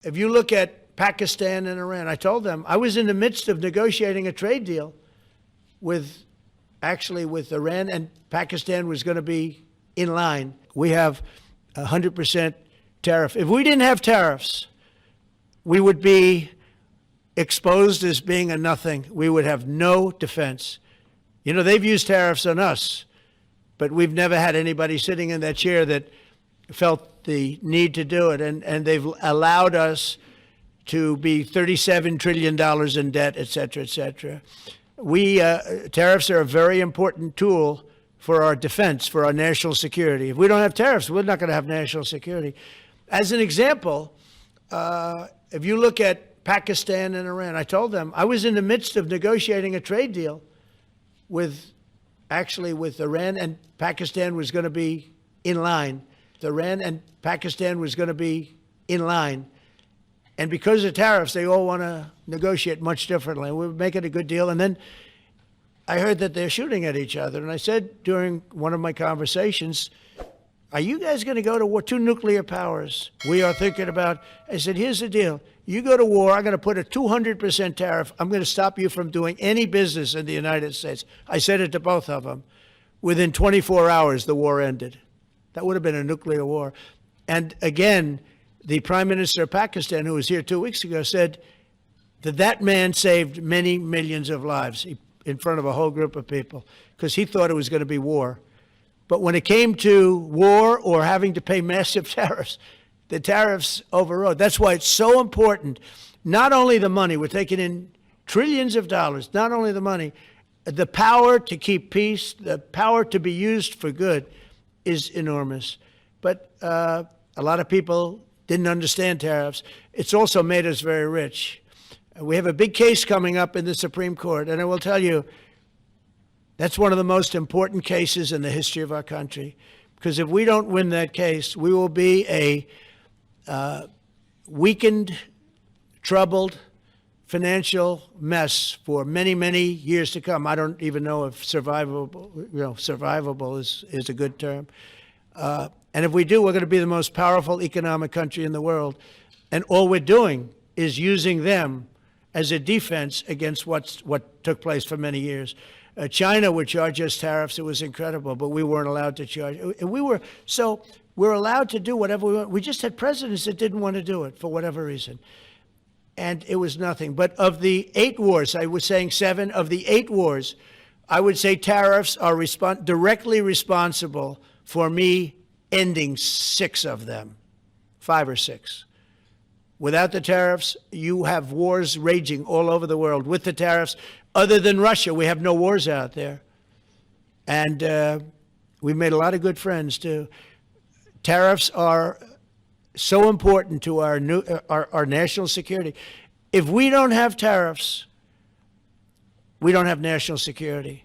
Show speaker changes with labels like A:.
A: if you look at Pakistan and Iran, I told them I was in the midst of negotiating a trade deal with Iran, and Pakistan was going to be in line. We have 100% tariff. If we didn't have tariffs, we would be exposed as being a nothing. We would have no defense. You know, they've used tariffs on us, but we've never had anybody sitting in that chair that felt the need to do it. And they've allowed us to be $37 trillion in debt, et cetera, et cetera. Tariffs are a very important tool for our defense, for our national security. If we don't have tariffs, we're not going to have national security. As an example, if you look at Pakistan and Iran, I told them I was in the midst of negotiating a trade deal with Iran, and Pakistan was going to be in line. Iran and Pakistan was going to be in line. And because of tariffs, they all want to negotiate much differently. We're making a good deal. And then I heard that they're shooting at each other. And I said during one of my conversations, are you guys going to go to war? Two nuclear powers. We are thinking about, I said, here's the deal. You go to war, I'm going to put a 200% tariff. I'm going to stop you from doing any business in the United States. I said it to both of them. Within 24 hours, the war ended. That would have been a nuclear war. And again, the Prime Minister of Pakistan, who was here 2 weeks ago, said that man saved many millions of lives in front of a whole group of people because he thought it was going to be war. But when it came to war or having to pay massive tariffs, the tariffs overrode. That's why it's so important. Not only the money, we're taking in trillions of dollars, not only the money, the power to keep peace, the power to be used for good is enormous. But a lot of people didn't understand tariffs. It's also made us very rich. We have a big case coming up in the Supreme Court, and I will tell you, that's one of the most important cases in the history of our country. Because if we don't win that case, we will be a weakened, troubled, financial mess for many, many years to come. I don't even know if survivable is a good term. And if we do, we're going to be the most powerful economic country in the world. And all we're doing is using them as a defense against what took place for many years. China would charge us tariffs. It was incredible, but we weren't allowed to charge. We're allowed to do whatever we want. We just had presidents that didn't want to do it for whatever reason. And it was nothing. But of the 8 wars, I was saying 7, of the 8 wars, I would say tariffs are directly responsible for me ending 6 of them, 5 or 6. Without the tariffs, you have wars raging all over the world. With the tariffs, other than Russia, we have no wars out there. And we've made a lot of good friends, too. Tariffs are so important to our national security. If we don't have tariffs, we don't have national security.